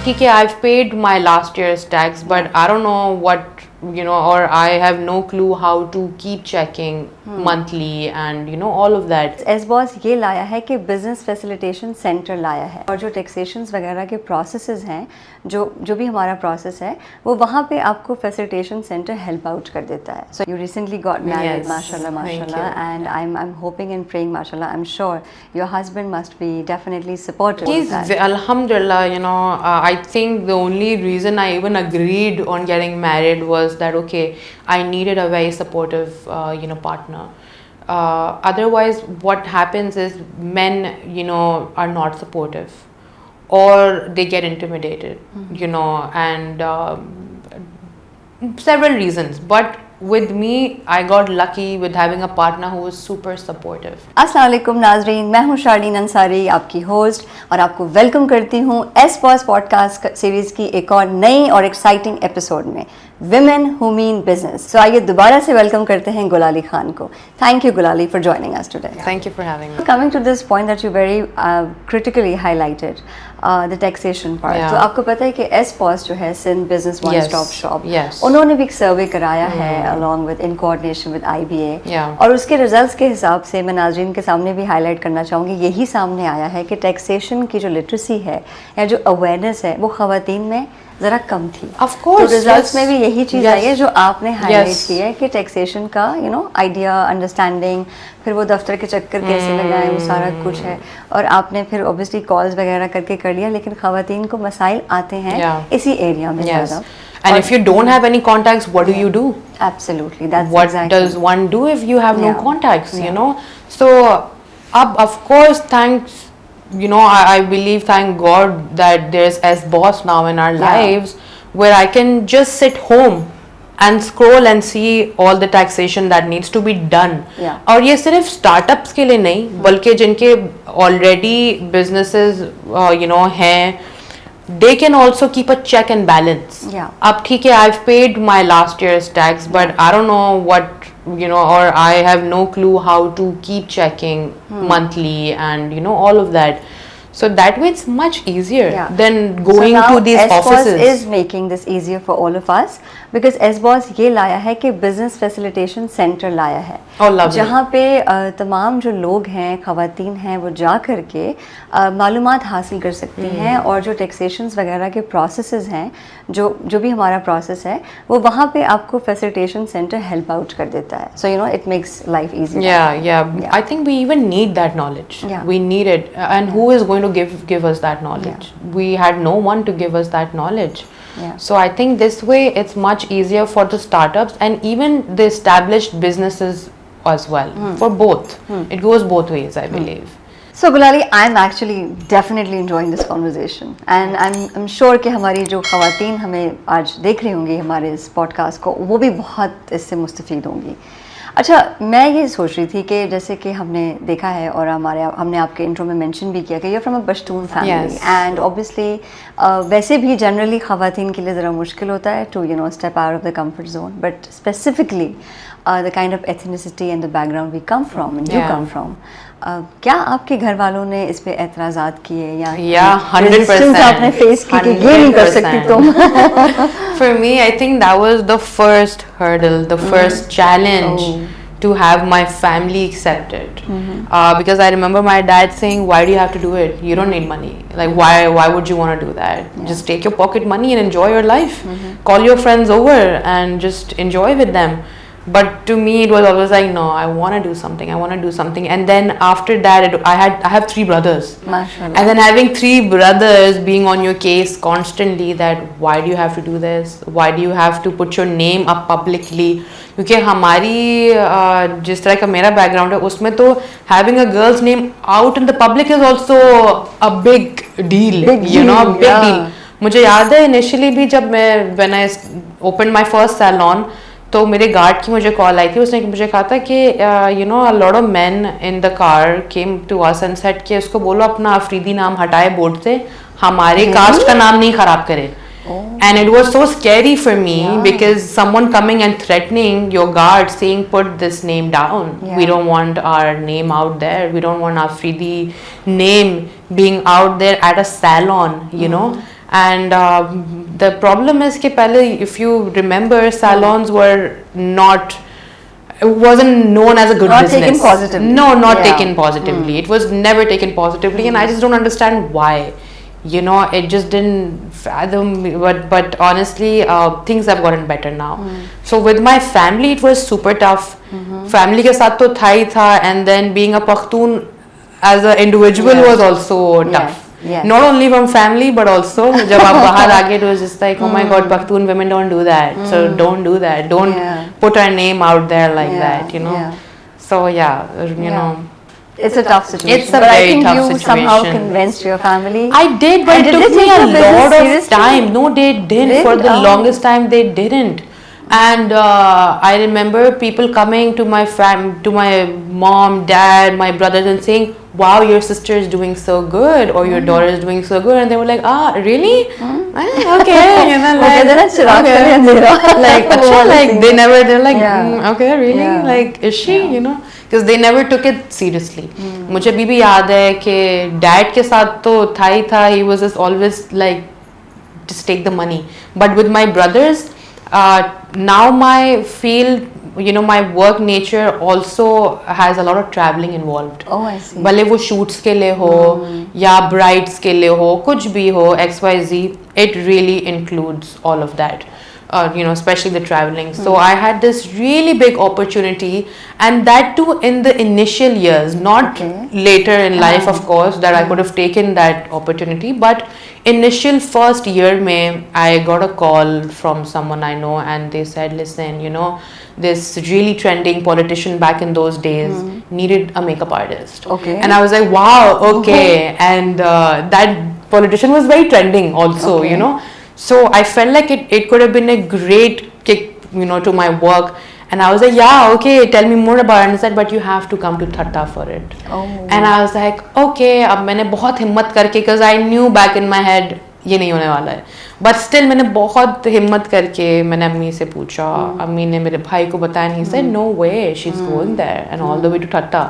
ठीक है, I've paid my last year's tax, but I don't know what, or I have no clue how to keep checking monthly and all of that. एसबॉस ये लाया है कि business facilitation centre लाया है और जो टैक्सेशंस वगैरह के प्रोसेसेस हैं, जो भी हमारा प्रोसेस है वो वहाँ पे आपको फैसिलिटेशन सेंटर हेल्प आउट कर देता है. So you recently got married, माशाल्लाह, and I am hoping and praying, माशाल्लाह, I am sure your husband must be definitely supportive. He's alhamdulillah, I think the only reason I even agreed on getting married was that okay, I needed a very supportive partner. Otherwise what happens is men are not supportive or they get intimidated, and several reasons, but with me I got lucky with having a partner who was super supportive. अस्सलाम वालेकुम नाज़रीन, मैं हूँ शारलीन अंसारी, आपकी host, और आपको welcome करती हूँ एसबॉस पॉडकास्ट सीरीज़ की एक और नई और एक्साइटिंग एपिसोड में, women who mean business. So आइए दोबारा से वेलकम करते हैं गुलाली खान को. Thank you Gulali for joining us today. Thank you for having me. Coming to this point that you very critically highlighted, the taxation part. Yeah. तो आपको पता है कि एसपॉस जो है, Sindh business one stop shop, Yes. उन्होंने भी एक सर्वे कराया है along with in coordination with IBA. Yeah. और उसके रिजल्ट्स के हिसाब से मैं नाज़रीन के सामने भी हाईलाइट करना चाहूँगी, यही सामने आया है कि टैक्सेशन की जो लिटरेसी है या जो अवेयरनेस है वो ख़वातीन में ज़रा कम थी. Of course, तो रिजल्ट्स yes. में भी यही चीज़ Yes. आई है जो आपने हाईलाइट Yes. की है कि टैक्सेशन का आइडिया, अंडरस्टैंडिंग, फिर वो दफ्तर के चक्कर कैसे लगाएं, वो सारा कुछ है. और आपने फिर ऑब्वियसली कॉल्स वगैरह करके कर लिया, लेकिन ख़वातीन को मसाइल आते हैं Yeah. इसी एरिया में Yes. ज़्यादा. And if you don't have any contacts, what do you do? Absolutely, that's What exactly. does one do if you have no Yeah. contacts? Yeah. So of course, thanks, I believe, thank God that there's SBOSS now in our lives, where I can just sit home and scroll and see all the taxation that needs to be done. Yeah. और ये सिर्फ startups के लिए नहीं, बल्कि जिनके already businesses हैं, they can also keep a check and balance. Yeah. अब ठीक है, I've paid my last year's tax, but I don't know what, or I have no clue how to keep checking monthly and all of that. So that way it's much easier than going to these offices. SBOSS is making this easier for all of us because SBOSS ये लाया है कि business facilitation centre लाया है, जहाँ पे तमाम जो लोग हैं, ख़वातीन हैं, वो जा करके मालूमात हासिल कर सकती हैं और जो टैक्सेशंस वगैरह के प्रोसेसेस हैं, जो भी हमारा प्रोसेस है, वो वहाँ पे आपको फैसिलिटेशन सेंटर हेल्प आउट कर देता है. So it makes life easy. Yeah. I think we even need that knowledge. Yeah. We need it. And who is going to give us that knowledge? We had no one to give us that knowledge. Yeah. So I think this way it's much easier for the startups and even the established businesses as well. For both. It goes both ways, I believe. So Gulali, I'm actually definitely enjoying this conversation and I'm sure कि हमारी जो ख़वातीन हमें आज देख रही होंगी हमारे इस पॉडकास्ट को, वो भी बहुत इससे मुस्तफ़ीद होंगी. अच्छा, मैं ये सोच रही थी कि जैसे कि हमने देखा है और हमने आपके इंट्रो में मेंशन भी किया कि you're from a Pashtun family and obviously वैसे भी जनरली ख़वातीन के लिए ज़रा मुश्किल होता है to step out of the comfort zone, but specifically the kind of ethnicity and the background we come from and you come from, क्या आपके घर वालों ने इस पे एतराज़ात किए या 100% आपने फेस की कि ये नहीं कर सकती तुम? For me, I think that was the first hurdle, the first challenge to have my family accept it. Because I remember my dad saying, why do you have to do it? You don't need money. Like, why would you want to do that? Just take your pocket money and enjoy your life. Call your friends over and just enjoy with them. But to me it was always like, no, I want to do something. And then after that I have 3 brothers. Mashallah. And then having 3 brothers being on your case constantly that why do you have to do this, why do you have to put your name up publicly, क्योंकि हमारी जिस तरह का मेरा background है उसमें तो having a girl's name out in the public is also a big deal. Big deal. मुझे याद है इनिशियली भी जब मैं when I opened my first salon, तो मेरे गार्ड की मुझे कॉल आई थी, उसने मुझे कहा था कि a lot of men in the car came to us and said कि उसको बोलो अपना अफरीदी नाम हटाए बोर्ड से, हमारे कास्ट का नाम नहीं खराब करे. And it was so scary for me because someone coming and threatening your guard saying put this name down. We don't want our name out there. We don't want our Afridi name being out there at a salon, And the problem is कि पहले, if you remember, salons were not, it wasn't known as a good Not business. taken positively. No, not Yeah. taken positively. It was never taken positively, and I just don't understand why. You know, it just didn't fathom me. But honestly, things have gotten better now. So with my family, it was super tough. Family के साथ तो था ही था, and then being a Pakhtun as an individual Yeah. was also tough. Yes. Not only from family, but also जब आप बाहर आ गए, it was just like, oh my God, Pakhtun women don't do that. So don't do that. Don't Yeah. put our name out there like Yeah, that. You know. yeah. So yeah, you Yeah. know. It's a tough situation. It's a but very I think tough you somehow situation. convinced your family. I did, but And it did took they me take a your business lot of seriously? time. No, they didn't. For Didn't? the Oh. longest time, they didn't. And I remember people coming to my to my mom, dad, my brothers, and saying, "Wow, your sister is doing so good, or your daughter is doing so good." And they were like, "Ah, really? Okay." You know, वो कहते हैं ना, चिराग okay. तले अंधेरा. Like, वो अच्छा, वाला like scene. they never, they're like, Yeah. okay, really? Yeah. Like, is she? Yeah. You know, because they never took it seriously. मुझे अभी भी याद है कि डैड के साथ तो था ही था. He was just always like, just take the money. But with my brothers, now my field, you know, my work nature also has a lot of traveling involved. Oh, I see. भले वो shoots के लिए हो या brides के लिए हो, कुछ भी हो, XYZ, it really includes all of that. You know, especially the traveling. So I had this really big opportunity, and that too in the initial years, not Okay. later in life, of course, that I could have taken that opportunity. But initial first year, I got a call from someone I know, and they said, "Listen, you know, this really trending politician back in those days needed a makeup artist." Okay. And I was like, "Wow, okay." And that politician was very trending, also, Okay. you know. So I felt like it could have been a great kick, you know, to my work. And I was like, yeah, okay, tell me more about it. And he said, but you have to come to Thatta for it. Oh. And I was like, okay. अब मैंने बहुत हिम्मत करके, because I knew back in my head ये नहीं होने वाला है. But still मैंने बहुत हिम्मत करके मैंने अम्मी से पूछा. अम्मी ने मेरे भाई को बताया, and he said, no way, she's going there and all the way to Thatta.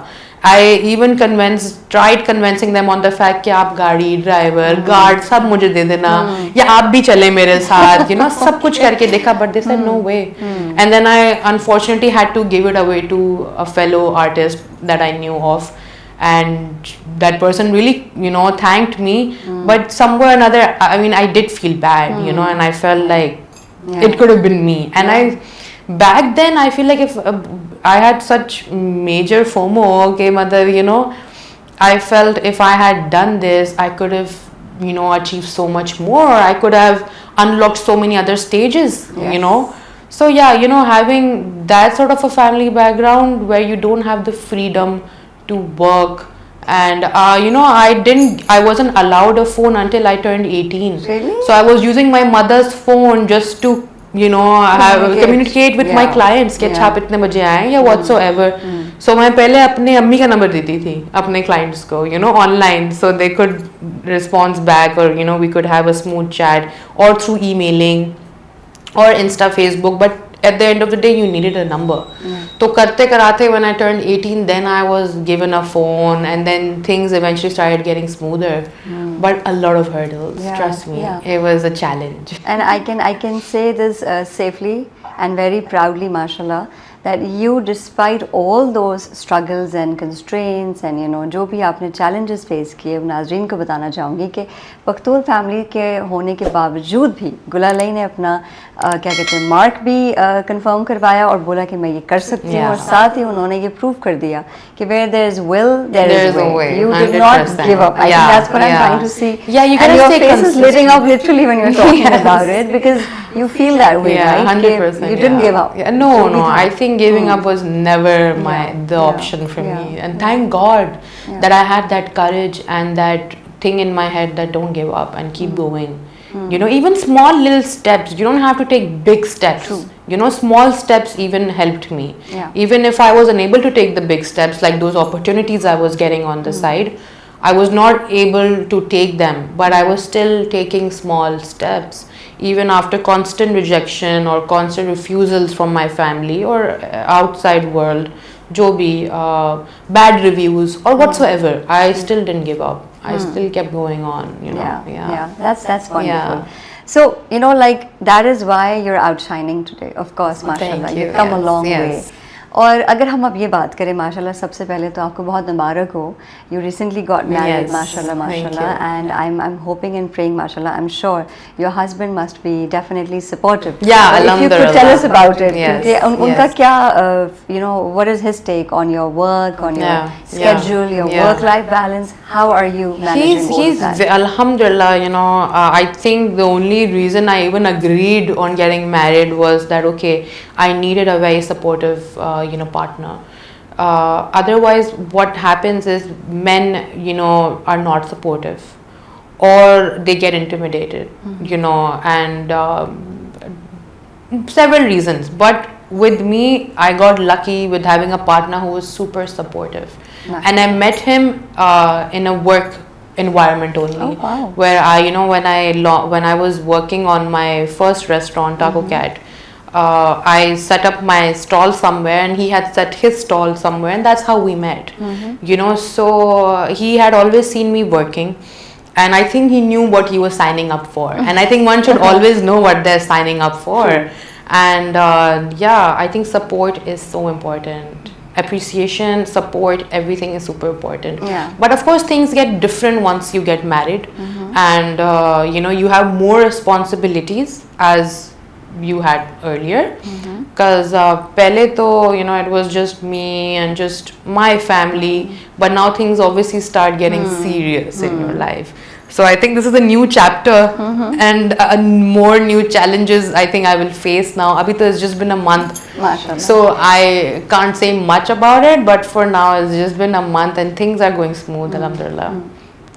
I even tried convincing them on the fact कि आप गाड़ी, ड्राइवर, गार्ड सब मुझे दे देना, या आप भी चले मेरे साथ, you know, सब कुछ करके देखा, but they said no way. And then I unfortunately had to give it away to a fellow artist that I knew of, and that person really, you know, thanked me. But somewhere or another, I mean, I did feel bad, you know, and I felt like it could have been me. And back then I feel like if I had such major FOMO, okay, mother, you know, I felt if I had done this, I could have, you know, achieved so much more. I could have unlocked so many other stages, you know. So yeah, you know, having that sort of a family background where you don't have the freedom to work, and you know, I wasn't allowed a phone until I turned 18. Really? So I was using my mother's phone just to, you know, communicate with my clients कि अच्छा आप इतने बजे आए या whatsoever. So मैं पहले अपने अम्मी का नंबर देती थी अपने clients को, you know, online, so they could respond back, or you know, we could have a smooth chat, or through emailing or Insta, Facebook. But at the end of the day, you needed a number. तो करते कराते when I turned 18, then I was given a phone, and then things eventually started getting smoother. But a lot of hurdles, Yeah, trust me. yeah. It was a challenge. And I can say this safely and very proudly, mashallah, that you, despite all those struggles and constraints and you know जो भी आपने challenges face किए, नाज़रीन को बताना चाहूँगी कि Pakhtun family के होने के बावजूद भी गुलालई ने अपना क्या कहते हैं मार्क भी कंफर्म करवाया और बोला कि मैं ये कर सकती हूँ, और साथ ही उन्होंने ये प्रूव कर दिया कि where there is will, there is a way. You did not 100%. give up. I think that's what I'm trying to see. Yeah, you and gotta your stay face is consistent. lighting up literally when you're talking Yes. about it, because you feel that way, Yeah, right? 100%. You didn't give up. Yeah, no, जो भी no. था. I think giving up was never the yeah, option for yeah, me. And thank God that I had that courage and that thing in my head that don't give up and keep going. You know, even small little steps. You don't have to take big steps. True. You know, small steps even helped me. Yeah. Even if I was unable to take the big steps, like those opportunities I was getting on the side, I was not able to take them, but I was still taking small steps. Even after constant rejection or constant refusals from my family or outside world, jo bhi, bad reviews or whatsoever, I still didn't give up. I still kept going on, you know. Yeah. That's wonderful. Yeah. So, you know, like that is why you're outshining today. Of course, mashallah, Thank you. you've come a Yes, long yes. way. और अगर हम अब ये बात करें माशाल्लाह सबसे पहले तो आपको बहुत मुबारक हो. You recently got married, Yes, माशाल्लाह thank माशाल्लाह, you. and I'm hoping and praying माशाल्लाह. I'm sure your husband must be definitely supportive. Yeah, If you could tell us alhamdulillah. about it, Yes, क्योंकि उनका yes. क्या you know, what is his take on your work, on your Yeah, schedule, your yeah. work-life balance? How are you managing all of that? Alhamdulillah, you know, I think the only reason I even agreed on getting married was that, okay, I needed a very supportive, you know, partner. Otherwise, what happens is men, you know, are not supportive, or they get intimidated, you know, and several reasons. But with me, I got lucky with having a partner who was super supportive. Nice. And I met him in a work environment only. Oh, wow. Where I, you know, when I was working on my first restaurant, Taco Cat, I set up my stall somewhere, and he had set his stall somewhere, and that's how we met. You know, so he had always seen me working, and I think he knew what he was signing up for. And I think one should always know what they're signing up for. And yeah, I think support is so important. Appreciation, support, everything is super important. Yeah. But of course, things get different once you get married, and you know, you have more responsibilities as you had earlier. Because pehle to, you know, it was just me and just my family, but now things obviously start getting serious in your life. So I think this is a new chapter, and more new challenges I think I will face now. Abhi to it's just been a month, Mashallah. so I can't say much about it, but for now it's just been a month and things are going smooth, alhamdulillah.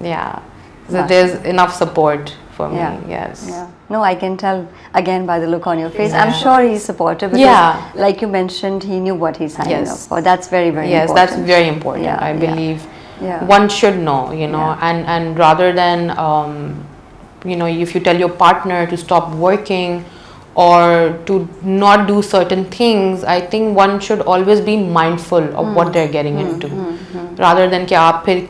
Yeah, so there's enough support for me. Yes. Yeah. No, I can tell again by the look on your face. Yeah. I'm sure he's supportive because, Yeah. like you mentioned, he knew what he's signing Yes. up for. That's very, very Yes, important. that's very important. Yeah, I yeah. believe Yeah. one should know, you know, and rather than you know, if you tell your partner to stop working or to not do certain things, I think one should always be mindful of what they're getting into, rather than कि आप फिर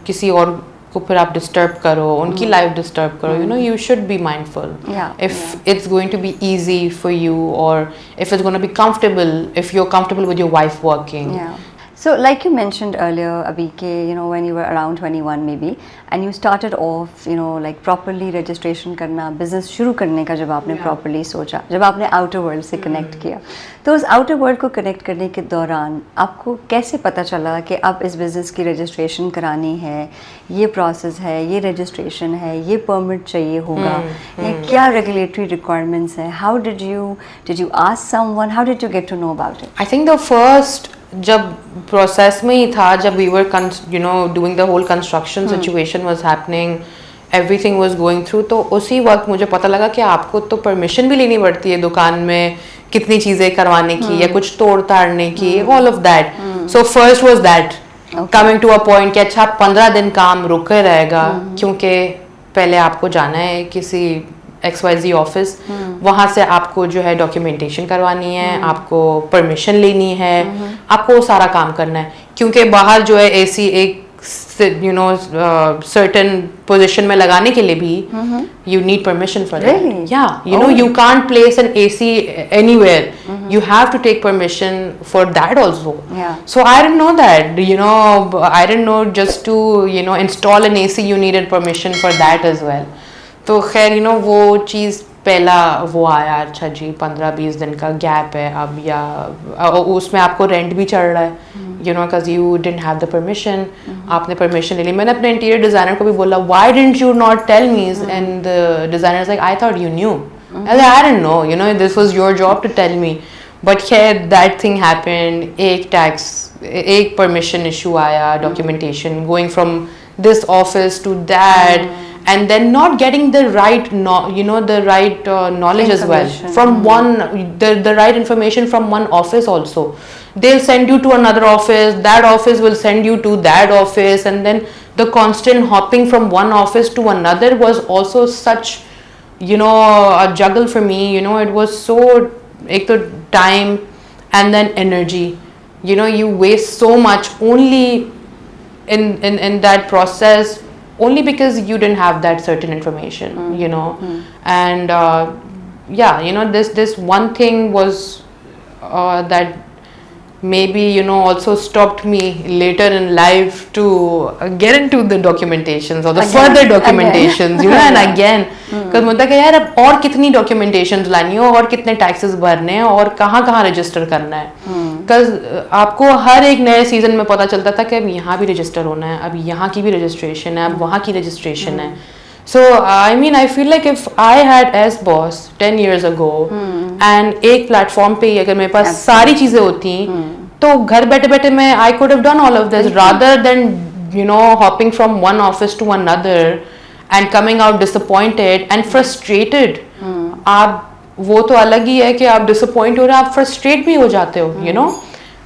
किसी और को फिर आप disturb करो, उनकी life disturb करो. You know, you should be mindful. Yeah, If it's going to be easy for you, or if it's going to be comfortable, if you're comfortable with your wife working. Yeah. So, like you mentioned earlier, Abike, you know, when you were around 21 maybe, and you started off, you know, like properly registration करना, business शुरू करने का जब आपने properly सोचा, जब आपने outer world से connect किया, तो उस outer world को connect करने के दौरान आपको कैसे पता चला कि अब इस business की registration करानी है, ये process है, ये registration है, ये permit चाहिए होगा, ये क्या regulatory requirements हैं? How did you ask someone? How did you get to know about it? I think the first जब process में ही था, जब we were you know, doing the whole construction situation was happening, everything was going through, तो उसी वक्त मुझे पता लगा कि आपको तो permission भी लेनी पड़ती है दुकान में कितनी चीज़ें करवाने की या कुछ तोड़ ताड़ने की, all of that. So first was that, coming to a point कि अच्छा 15 दिन काम रुके रहेगा, क्योंकि पहले आपको जाना है किसी XYZ ऑफिस, वहाँ से आपको जो है डॉक्यूमेंटेशन करवानी है, आपको परमिशन लेनी है, आपको सारा काम करना है, क्योंकि बाहर जो है एसी एक you know certain position में लगाने के लिए भी you need permission for that. Really? Yeah, you know, you can't place an AC anywhere. You have to take permission for that also. Yeah. So I didn't know that, you know, I didn't know just to, you know, install an AC you needed permission for that as well. तो खैर, you know, वो चीज़ पहला वो आया, अच्छा जी 15-20 दिन का gap है अब, या उसमें आपको रेंट भी चढ़ रहा है, you know, because you didn't have the permission. आपने permission ले ली. मैंने अपने इंटीरियर डिज़ाइनर को भी बोला, why didn't you not tell me? And the designer is like, I thought you knew. I was like, I didn't know, you know, this was your job to tell me. But here that thing happened, एक permission issue आया, documentation, going from this office to that, and then not getting the right, you know, the right knowledge as well from the right information from one office also. They'll send you to another office, that office will send you to that office, and then the constant hopping from one office to another was also such, you know, a juggle for me. You know, it was so, ek to time and then energy, you know, you waste so much only in that process, only because you didn't have that certain information, you know. And yeah, you know, this one thing was that maybe, you know, also stopped me later in life to get into the documentations or the further documentations, you know. And again, because मुझे कि यार अब और कितनी documentations लानी है और कितने taxes भरने हैं और कहाँ कहाँ register करना है, because आपको हर एक नए season में पता चलता था कि अब यहाँ भी register होना है, अब यहाँ की भी registration है, अब वहाँ की registration है. So I mean, I feel like if I had S Boss 10 years ago and एक platform पे ही अगर मेरे पास सारी चीजें होती तो घर बैठे बैठे मैं I could have done all of this rather than, you know, hopping from one office to another and coming out disappointed and frustrated. आप वो तो अलग ही है कि आप disappoint हो रहे हैं, आप frustrate भी हो जाते हो, you know.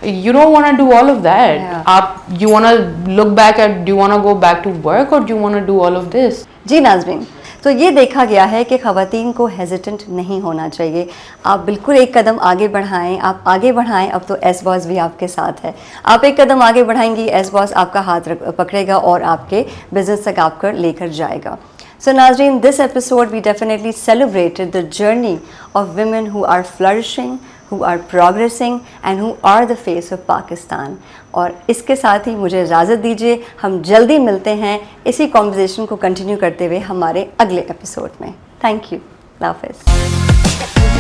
You don't want to do all of that. Yeah. You want to look back at, do you want to go back to work or do you want to do all of this? जी नाज़रीन, तो ये देखा गया है कि ख़वातीन को hesitant नहीं होना चाहिए. आप बिल्कुल एक कदम आगे बढ़ाएं, आप आगे बढ़ाएं. अब तो एस बॉस भी आपके साथ है. आप एक कदम आगे बढ़ाएंगी, एस बॉस आपका हाथ पकड़ेगा और आपके बिजनेस तक आपको लेकर जाएगा. So नाज़रीन, this episode we definitely celebrated the journey of women who are flourishing, who are progressing and who are the face of Pakistan. और इसके साथ ही मुझे इजाज़त दीजिए. हम जल्दी मिलते हैं इसी कॉन्वर्सेशन को कंटिन्यू करते हुए हमारे अगले एपिसोड में. Thank you. अल्लाह हाफ़िज़.